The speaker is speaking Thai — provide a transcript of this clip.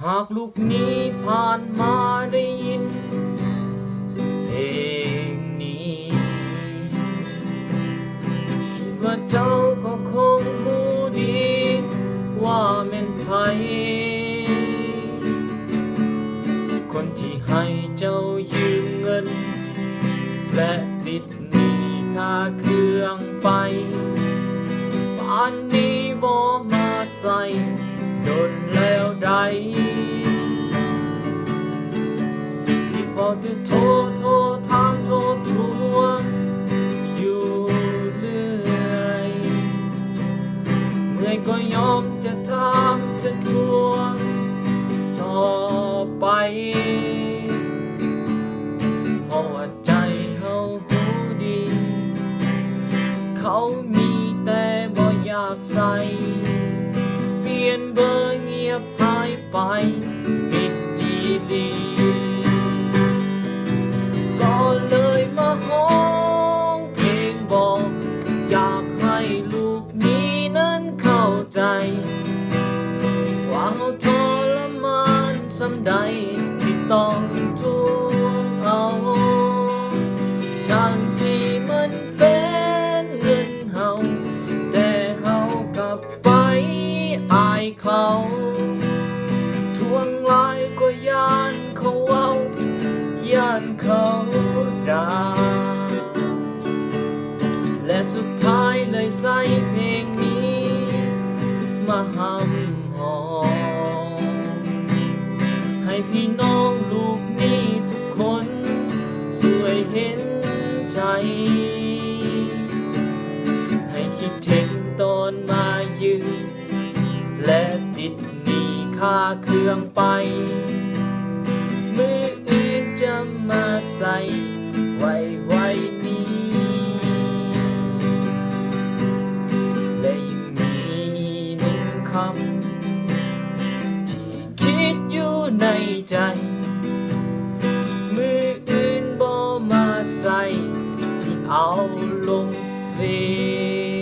หากลูกนี้ผ่านมาได้ยินเพลงนี้คิดว่าเจ้าก็คงรู้ดีว่าแม่นไผคนที่ให้เจ้ายืมเงินและติดหนี้ค่าเครื่องไปป่านนี้บ่มาใส่โดนแล้วใดที่เฝ้าแต่โทรถามโทรทวงอยู่เรื่อยเมื่อยก็ยอมจะถามจะทวงต่อไปเพราะว่าใจเขาหูดีเขามีแต่บ่อยากใส่เปลี่ยนเบอร์เงียบหายไปปิดจีดีก็เลยมาห้องเพลงบอกอยากให้ลูกนี้นั้นเข้าใจว่าเขาทรมานส่ำใดที่ต้องทวงเอาทั้งที่มันเป็นเงินเฮาแต่เฮากลับไปอายเขาทวงหลายก็ย่านเขาเว้าย่านเขาด่าและสุดท้ายเลยใส่เพลงนี้มาห้ำหอมให้พี่น้องลูกนี้ทุกคนช่วยเห็นใจให้คิดถึงตอนมายืมและติดหนี้ค่าเครื่องไปมืออื่นจะมาใส่ไว้นี้และยังมีหนึ่งคำที่คิดอยู่ในใจมืออื่นบ่มาใส่สิเอาลงเฟซ